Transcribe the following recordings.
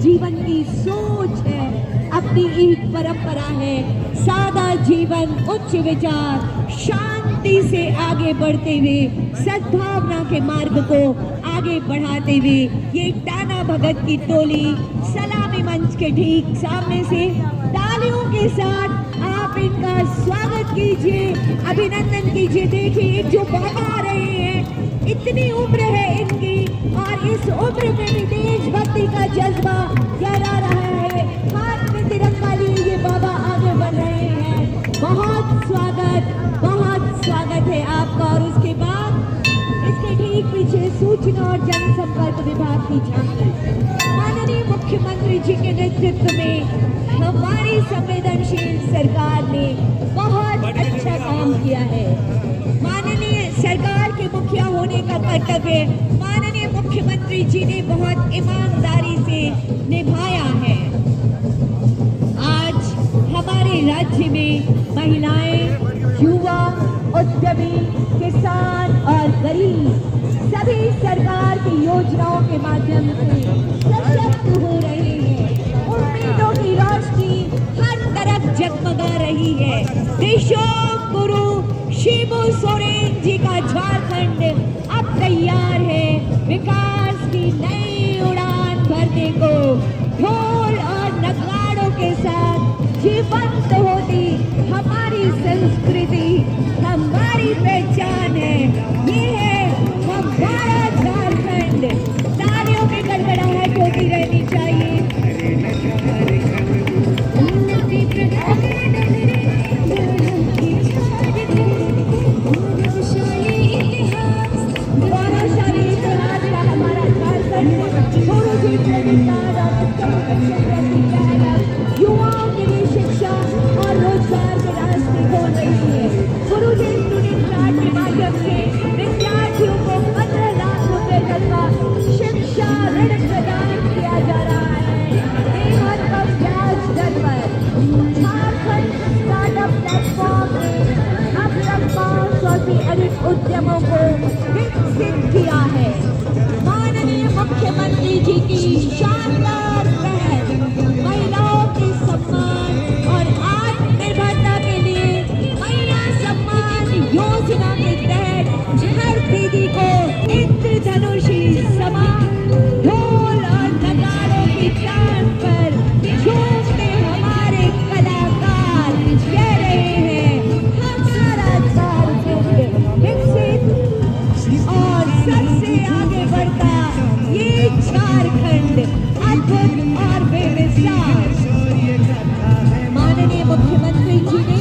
जीवन की सोच है, अपनी एक परंपरा है। सादा जीवन, उच्च विचार, शांति से आगे बढ़ते हुए सद्भावना के मार्ग को आगे बढ़ाते हुए ये टाना भगत की टोली सलामी मंच के ठीक सामने से तालियों के साथ आप इनका स्वागत कीजिए, अभिनंदन कीजिए। देखिए जो बाबा आ रहे हैं, इतनी उम्र है इनकी और इस उम्र में भी देशभक्ति का जज्बा गहरा रहा है। हाथ में तिरंगा लिए ये बाबा आगे बढ़ रहे हैं। बहुत स्वागत है आपका। और उसके बाद इसके ठीक पीछे सूचना और जनसंपर्क विभाग की झांकी। माननीय मुख्यमंत्री जी के नेतृत्व में हमारी संवेदनशील सरकार ने बहुत अच्छा काम किया है। माननीय सरकार के मुखिया होने का कर्तव्य माननीय मुख्यमंत्री जी ने बहुत ईमानदारी से निभाया है। आज हमारे राज्य में महिलाएं, युवा, उद्यमी, किसान और गरीब सभी सरकार की योजनाओं के माध्यम से सशक्त हो रहे हैं। उम्मीदों की रोशनी हर तरफ जगमगा रही है। देशों गुरु शिबू सोरेन जी का झारखंड अब तैयार है विकास की नई उड़ान भरने को। ढोल और नगाड़ों के साथ जीवंत होती हमारी संस्कृति, हमारी पहचान है। ये है हमारा झारखंड। तालियों की गड़गड़ाहट होती रहनी चाहिए। गौरवशाली इतिहास का हमारा झारखंड गुरुजी प्रेमिकाद और युवाओं के लिए शिक्षा और रोजगार के रास्ते खोल रही है। गुरुजी स्टूडेंट कार्ड के माध्यम से विद्यार्थियों को 15 लाख रुपए तक का शिक्षा ऋण प्रदान किया जा रहा है, बेहद कम ब्याज दर पर। झारखंड स्टार्टअप प्लेटफॉर्म ने अब तक 500 से अधिक उद्यमों को विकसित किया है। माननीय मुख्यमंत्री जी की शानदार पहल महिलाओं के सम्मान और आत्मनिर्भरता के लिए महिला सम्मान योजना के तहत हर दीदी को इंद्रधनुषी समान ढोल और नगाड़ों की तान पर झूमते हमारे कलाकार कह रहे हैं हमारा झारखंड विकसित और सबसे आगे बढ़ता ये झारखंड अद्भुत और बेमिसाल। माननीय मुख्यमंत्री जी ने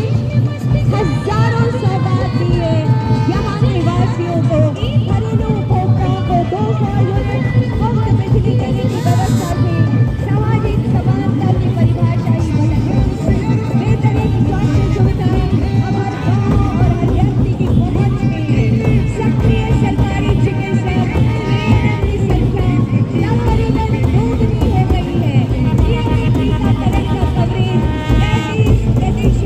हजारों सौगात दी है यहाँ निवासियों को। घरेलू उपभोक्ताओं को 200 यूनिट मुफ्त बिजली देने की व्यवस्था से सामाजिक समानता की परिभाषा ही बदल गई। बेहतरीन स्वास्थ्य सुविधाएं हमारे गाँव और हर व्यक्ति की पहुंच में है। सक्रिय सरकारी चिकित्सक की संख्या तकरीबन दोगुनी हो गई है। टीकाकरण का कवरेज 35%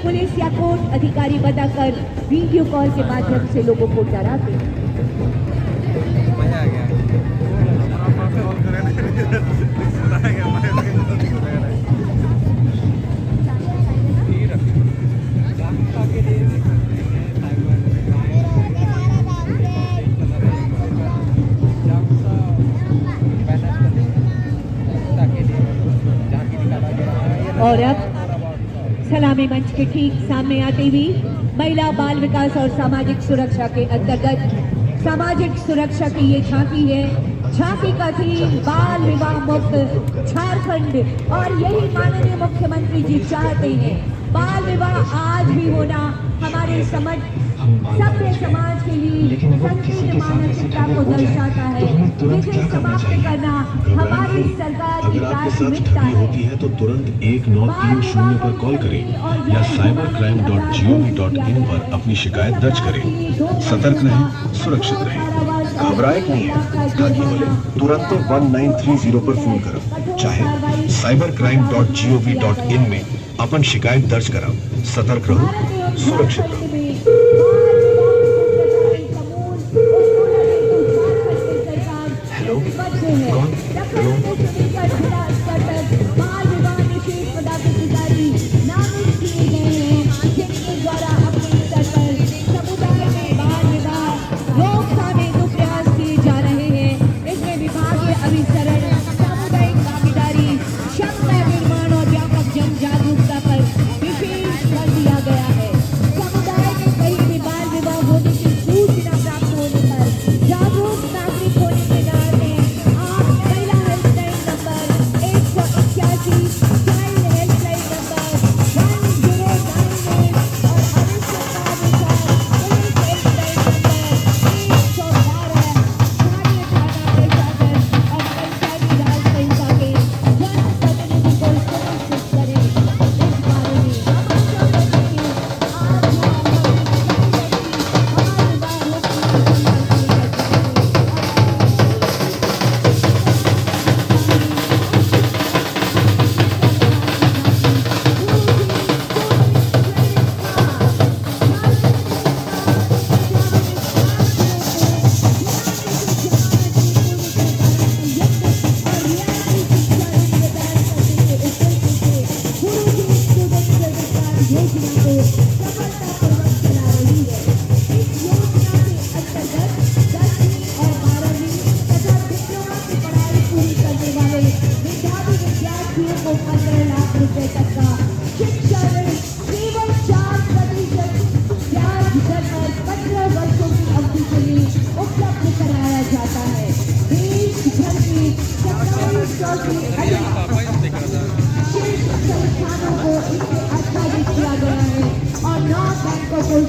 पुलिस या कोर्ट अधिकारी बताकर वीडियो कॉल के माध्यम से लोगों को डराते हैं। मजा आ गया। और अब सलामी मंच के ठीक सामने आती हुई महिला बाल विकास और सामाजिक सुरक्षा के अंतर्गत सामाजिक सुरक्षा की ये झांकी है। झांकी का थीम बाल विवाह मुक्त झारखंड और यही माननीय मुख्यमंत्री जी चाहते हैं। बाल विवाह आज भी होना हमारे सभ्य समाज के लिए संकीर्ण मानसिकता को दर्शाता है, जिसे समाप्त करना हमारी सरकार की प्राथमिकता है। तो तुरंत 1930 पर कॉल करें या cybercrime.gov.in पर अपनी शिकायत दर्ज करें। सतर्क रहें, सुरक्षित रहें, घबराए नहीं है। ठगी मिले तुरंत 1930 पर फोन करो, चाहे cybercrime.gov.in में अपन शिकायत दर्ज कराओ। सतर्क रहो, सुरक्षित रहो। हेलो, कौन? हेलो, बाल विवाह निषेध पदाधिकारी नामित किए गए हैं, जिनके द्वारा अपने स्तर पर समुदाय में बाल विवाह रोकथाम हेतु प्रयास किए जा रहे हैं। इसमें विभागीय अभिसरण, सामुदायिक भागीदारी, क्षमता निर्माण और व्यापक जन जागरूकता पर विशेष बल दिया गया है। समुदाय में कहीं भी बाल विवाह होने की सूचना प्राप्त होने पर जागरूक नागरिक होने के नाते आप महिला helpline number 181 child helpline number 1098 और आवश्यकतानुसार पुलिस हेल्पलाइन नंबर 112 स्थानीय थाना प्रशासन और पंचायती राज संस्था के जनप्रतिनिधि को सुनिश्चित करें। इस बारे में हम चाहते हैं कि आज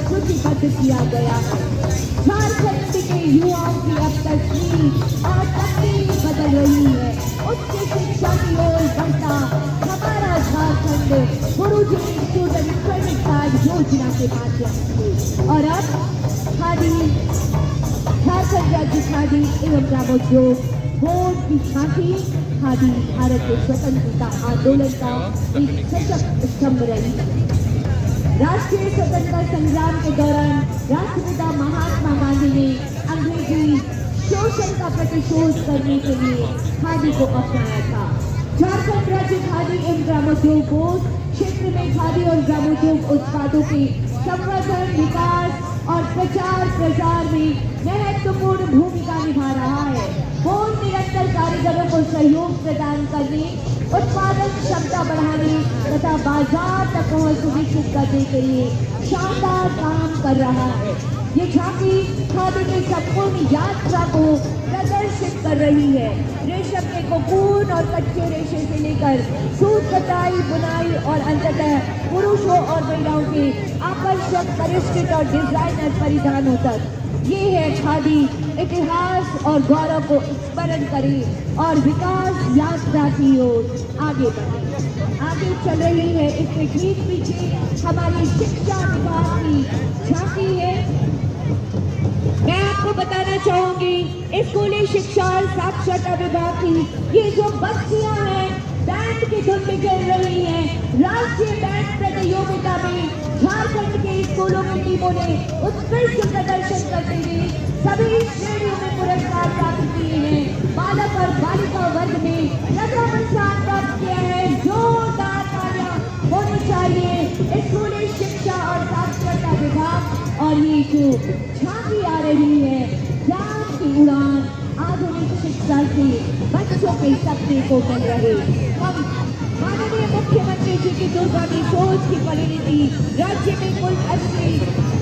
सूचीबद्ध किया गया है। झारखंड के युवाओं की अब तस्वीर और तकदीर बदल रही है। उच्च शिक्षा की ओर बढ़ता हमारा झारखंड गुरुजी स्टूडेंट क्रेडिट कार्ड योजना के माध्यम से। और अब खादी झारखंड राज्य खादी एवं ग्रामोद्योग बोर्ड की झांकी खादी भारत के स्वतंत्रता आंदोलन का एक सशक्त स्तंभ रही है। राष्ट्रीय स्वतंत्रता संग्राम के दौरान राष्ट्रपिता महात्मा गांधी ने अंग्रेजी शोषण का प्रतिशोध करने के लिए खादी को अपनाया था। झारखंड राज्य खादी एवं ग्रामोद्योग बोर्ड क्षेत्र में खादी और ग्रामोद्योग उत्पादों के संवर्धन, विकास और प्रचार प्रसार में महत्वपूर्ण भूमिका निभा रहा है। बोर्ड निरंतर कारीगरों को सहयोग प्रदान करने, उत्पादन क्षमता बढ़ाने तथा बाजार तक पहुंच सुनिश्चित करने के लिए शानदार काम कर रहा है। ये झांकी खादी की संपूर्ण यात्रा को प्रदर्शित कर रही है। रेशम के कोकून और कच्चे रेशे से लेकर सूत कटाई, बुनाई और अंततः पुरुषों और महिलाओं के आकर्षक, परिष्कृत और डिजाइनर परिधानों तक ये है खादी। इतिहास और गौरव को स्मरण करें और विकास यात्रा की ओर आगे बढ़े। आगे चल रही है, इसके ठीक पीछे हमारी शिक्षा विभाग की झांकी है। मैं आपको बताना चाहूंगी, स्कूली शिक्षा और साक्षरता विभाग की ये जो बच्चियां हैं, बैंड के की धुन में खेल रही हैं। राष्ट्रीय बैंड प्रतियोगिता में झारखंड के स्कूलों की टीमों ने उत्कृष्ट प्रदर्शन करते हुए सभी श्रेणियों में पुरस्कार प्राप्त किए हैं। बालक और बालिका वर्ग में प्रथम स्थान प्राप्त किया है। जोरदार तालियां होनी चाहिए स्कूली शिक्षा और साक्षरता विभाग। और ये जो झांकी आ रही है, ज्ञान की उड़ान, आधुनिक शिक्षा से बच्चों के सपने को मिल रहे। हम माननीय मुख्यमंत्री जी की दूरगामी सोच की परिणति राज्य में कुल 80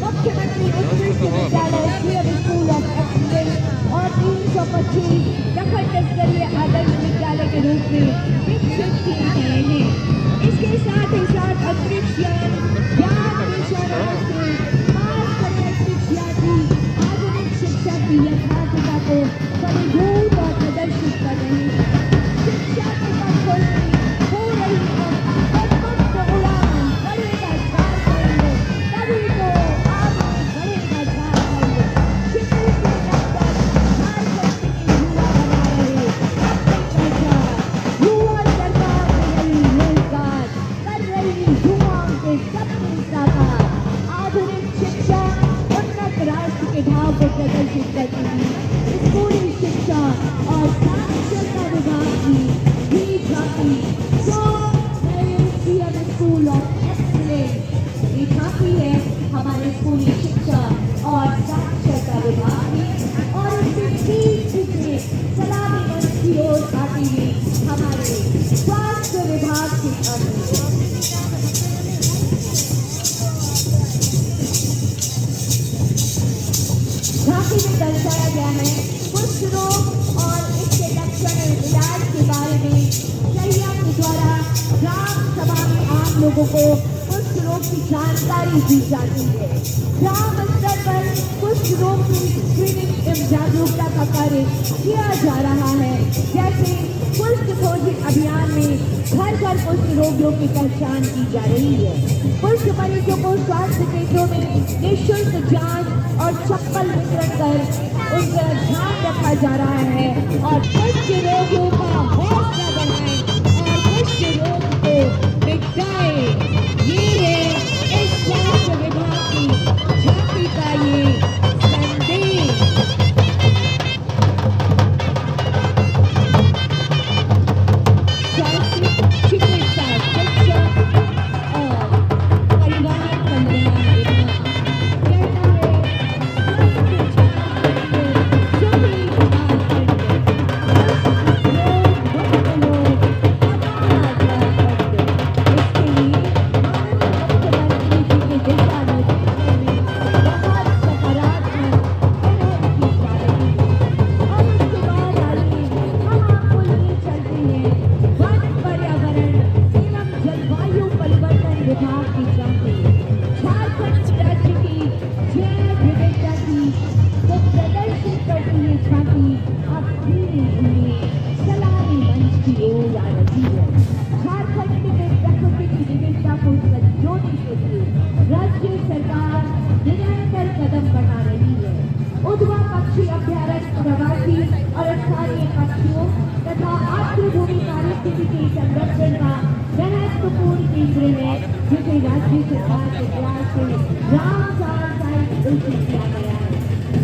मुख्यमंत्री उत्कृष्ट विद्यालय सीएम स्कूल ऑफ एक्सीलेंस और 325 प्रखंड स्तरीय आदर्श विद्यालय के रूप में विकसित किए गए हैं। इसके साथ ही साथ अंतरिक्ष यान, ज्ञान विश्वनाथ से मार्ग कनेक्टिव शिक्षा आधुनिक शिक्षा की यथार्थता को परिभूत और प्रदर्शित कर रही है। शिक्षा के पक्षों में हो रही अद्भुत उड़ान, बढ़ेगा झारखंड, तभी तो आगे बढ़ेगा झारखंड। शिक्षित से डॉक्टर झारखंड के युवा बना रहे अपनी पहचान। युवा सरकार दे रही रोजगार, कर रही युवाओं के सपने साकार। आधुनिक शिक्षा उन्नत राष्ट्र के भाव को प्रदर्शित करती है। स्कूली शिक्षा और साक्षरता विभाग की भी झांकी जो नए सीएम स्कूल ऑफ एक्सीलेंस ये झांकी है हमारे स्कूली शिक्षा और साक्षरता विभाग की। और इसके पीछे सलामी मंच की ओर आती हुई हमारे स्वास्थ्य विभाग की झांकी है। झांकी में दर्शाया गया है कुष्ठ रोग और इसके लक्षण इलाज के बारे में शैया के द्वारा ग्राम सभा में आम लोगों को कुष्ठ रोग की जानकारी दी जाती है। ग्राम स्तर पर कुष्ठ रोग की स्क्रीनिंग एवं जागरूकता का कार्य किया जा रहा है। जैसे कुष्ठ खोजी अभियान में घर घर कुष्ठ रोगियों की पहचान की जा रही है। कुष्ठ मरीजों को स्वास्थ्य केंद्रों में निःशुल्क जांच और चप्पल वितरण कर उनका ध्यान रखा जा रहा है। और कुष्ठ रोगियों का हौसला बढ़ाएं और कुष्ठ रोग को मिटाएं। ये है इस स्वास्थ्य विभाग की झांकी का ये संदेश। स्वास्थ्य, चिकित्सा, शिक्षा और परिवार कल्याण विभाग कहता है राज्य सरकार निरंतर कदम बढ़ा रही है। उद्वा पक्षी अभ्यारण्य प्रवासी और स्थानीय पक्षियों तथा आर्द्रभूमि पारिस्थितिकी संरक्षण का महत्वपूर्ण केंद्र है, जिसे राज्य सरकार के प्रयास से रामसार साइट घोषित किया गया है,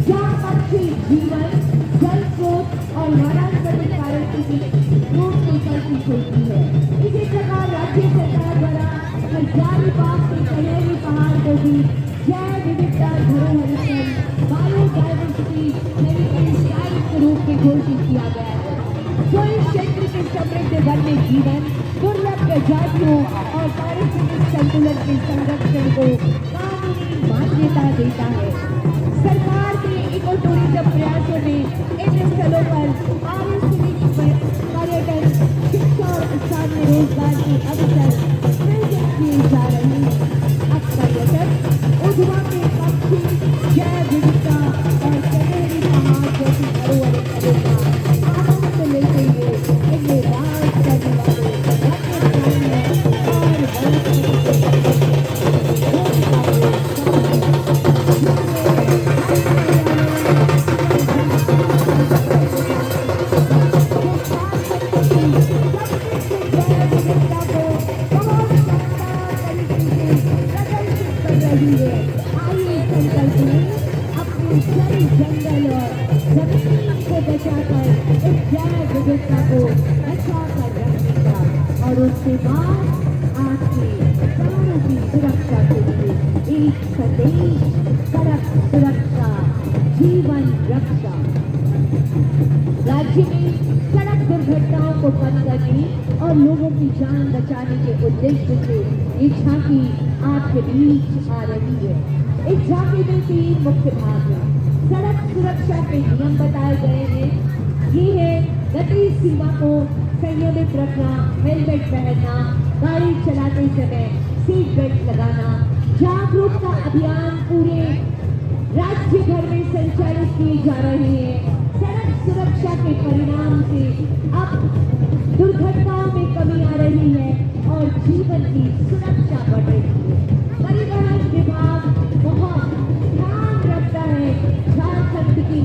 जहाँ पक्षी जीवन, जल स्रोत और वनस्पति पारिस्थितिकी रूप से विकसित होती है। इसी प्रकार राज्य सरकार द्वारा हजारीबाग के कलेरी पहाड़ को भी जैव विविधता धरोहर स्थल बायोडायवर्सिटी हेरिटेज साइट के रूप में घोषित किया गया है, जो इस क्षेत्र के समृद्ध वन्य जीवन, दुर्लभ प्रजातियों और पारिस्थितिक संतुलन के संरक्षण को कानूनी मान्यता देता है। सरकार के इको टूरिज्म प्रयासों में इन स्थलों पर पारिस्थितिक पर्यटन, शिक्षा और स्थानीय रोजगार के अवसर सृजित किए जा रहे हैं। अब पर्यटक उद्वा के पक्षी, जैव विविधता और कनेरी पहाड़ जैसी धरोहर स्थलों का आनंद लेते हुए इनमें राज करने वाले वन्य जल जंगल और जमीन को बचाकर इस जैव विविधता को बचा कर रखने का और उसके बाद आपके प्राणों की सुरक्षा के लिए एक संदेश, सड़क सुरक्षा जीवन रक्षा। राज्य में सड़क दुर्घटनाओं को कम करने और लोगों की जान बचाने के उद्देश्य से ये झांकी आपके बीच आ रही है। इस झांकी में 3 मुख्य भाग हैं। सड़क सुरक्षा के नियम बताए गए हैं। ये है गति सीमा को संयमित रखना, हेलमेट पहनना, गाड़ी चलाते समय सीट बेल्ट लगाना। जागरूकता अभियान पूरे राज्य भर में संचालित किए जा रहे हैं। सड़क सुरक्षा के परिणाम से अब दुर्घटनाओं में कमी आ रही है और जीवन की सुरक्षा बढ़ रही है। परिवहन विभाग बहुत ध्यान रखता है, झारखंड की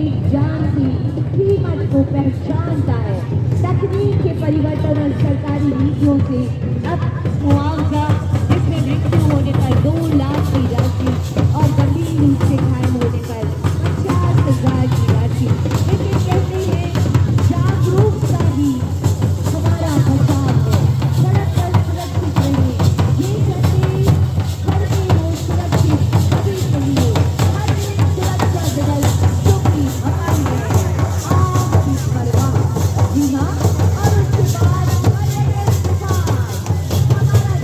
एक जान की कीमत को पहचानता है। तकनीक के परिवर्तन और सरकारी नीतियों से अब मुआवजा जिसमें मृत्यु होने पर 2 लाख की राशि और गंभीर रूप से घायल होने पर 50,000 की राशि। लेकिन कहते हैं जागरूकता ही हमारा बचाव है। सड़क पर सुरक्षित रहिए, ये संदेश करते हो सुरक्षित सभी के लिए। हर एक सुरक्षा दिवस जो कि हमारी है, आपकी परवाह। जी हाँ, और उसके बाद पर्यटन विभाग हमारा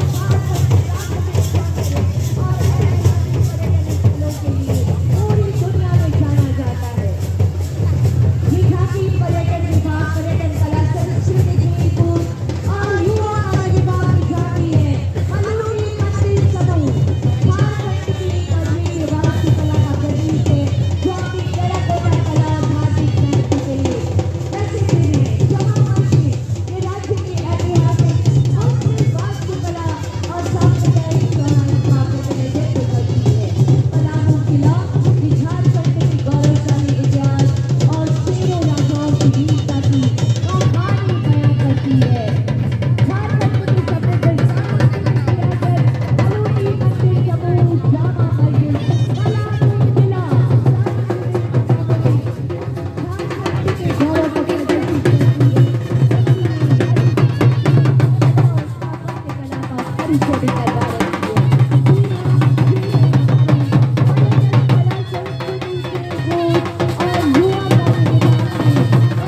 के लिए पूरी दुनिया में जाना जाता है। ये झांकी पर्यटन विभाग, पर्यटन कला संस्कृति खेलकूद और युवा कार्य विभाग की झांकी है। मनोरंजन मंदिर समूह झारखंड की कबीर वास्तु कला का प्रतीक है, जो अपनी टेराकोटा कला और धार्मिक महत्व के लिए प्रसिद्ध है। जहाँ मस्जिद ये राज्य की ऐतिहासिक मुस्लिम वास्तुकला और सांस्कृतिक स्वराज का प्रतिनिधित्व करती है। पलामू किला ये झारखंड की गौरवशाली इतिहास और शेरों राजाओं की वीरता की कहानी बयां करती है। झारखंड की समृद्ध सांस्कृतिक विरासत अलोपी मंदिर समूह जामा मस्जिद पलामू किला झारखंड के गौरव को प्रदर्शित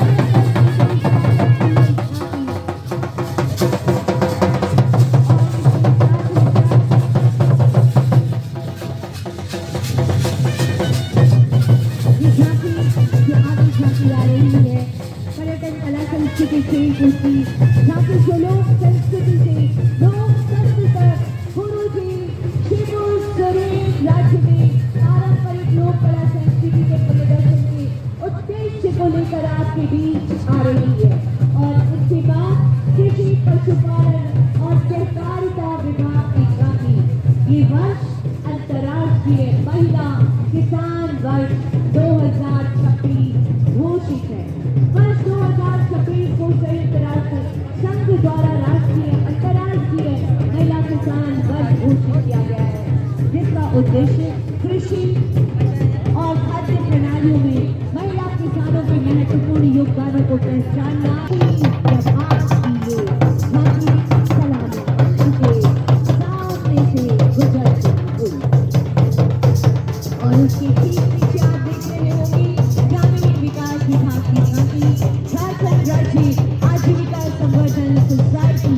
करती है। कला का परिचय भी करवा रही है। पर्यटन कला संस्कृति खेल कुश्ती झांकी जो लोक संस्कृति से लोक शक्ति तक गुरुजी शिवू सुरेश राज्य में पारंपरिक लोक कला संस्कृति के प्रदर्शन के उद्देश्य को लेकर आपके बीच आ रही है। और इसके बाद कृषि पशुपालन और सहकारिता विभाग की झांकी। ये वर्ष अंतर्राष्ट्रीय महिला किसान वर्ष 2026 घोषित है। वर्ष 2026 को संयुक्त राष्ट्र संघ द्वारा राष्ट्रीय अंतर्राष्ट्रीय महिला किसान वर्ष घोषित किया गया है, जिसका उद्देश्य कृषि और खाद्य प्रणालियों में महिला किसानों के महत्वपूर्ण योगदानों को पहचानना। और उसके ठीक पीछे आप देख रहे होंगे ग्रामीण विकास विभाग की झांकी। झारखंड राज्य आजीविका संवर्धन सोसाइटी,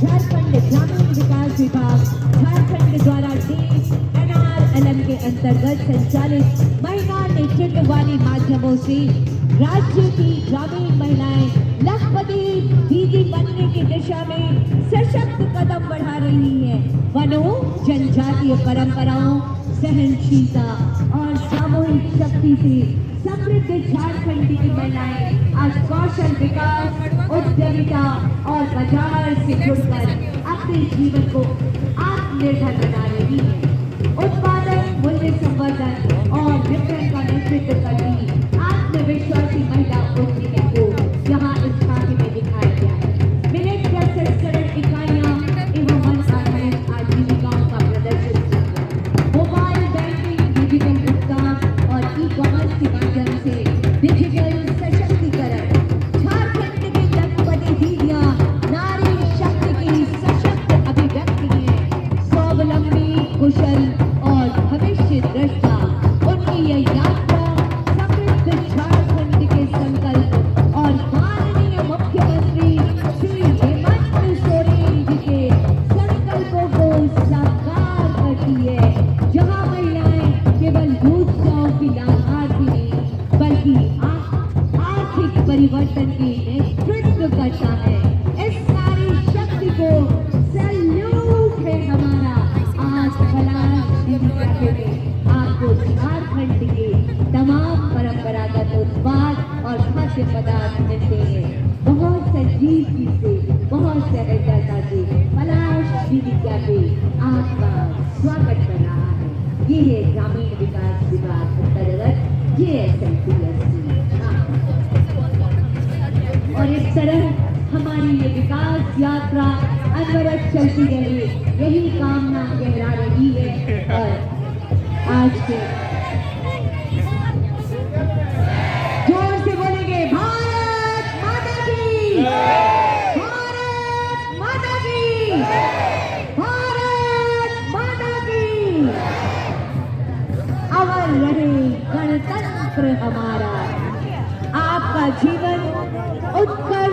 झारखंड ग्रामीण विकास विभाग झारखंड द्वारा DNRLM के अंतर्गत संचालित महिला नेतृत्व वाले माध्यमों से राज्य की ग्रामीण महिलाएं लखपति दीदी बनने की दिशा में सशक्त कदम बढ़ा रही है। वनों, जनजातीय परंपराओं, सहनशीलता और सामूहिक शक्ति से समृद्ध झारखंड की महिलाएं आज कौशल विकास, उद्यमिता और बाजार से जुड़कर अपने जीवन को आत्मनिर्भर बना रही है। उत्पादन, मूल्य संवर्धन और विपणन का नेतृत्व करती आत्मविश्वासी महिला उद्यमियों को यहाँ इस झांकी में दिखाया गया है। मिलेट प्रसंस्करण इकाइयाँ एवं वन आधारित आजीविकाओं का प्रदर्शन किया गया। मोबाइल बैंकिंग, डिजिटल भुगतान और उत्सव की लाभार्थी नहीं बल्कि आर्थिक परिवर्तन की नेतृत्व करता है। इस सारी शक्ति को सैल्यूट है हमारा। आज कैलाश दीदी कैफे में आपको झारखंड के तमाम परंपरागत उत्पाद और खाद्य पदार्थ मिलते हैं। बहुत संजीदगी से, बहुत सहजता से कैलाश दीदी कैफे आपका स्वागत कर रहा है। ये है ग्रामीण विकास विभाग अंतर्गत JSLPSC। और इस तरह हमारी ये विकास यात्रा अनवरत चलती रहे, यही कामना गहरा रही है। और आज के जोर से बोलेंगे भारत माता की, भारत माता की, भारत माता की। अमर रहे गणतंत्र हमारा। आपका जीवन उत्कर्ष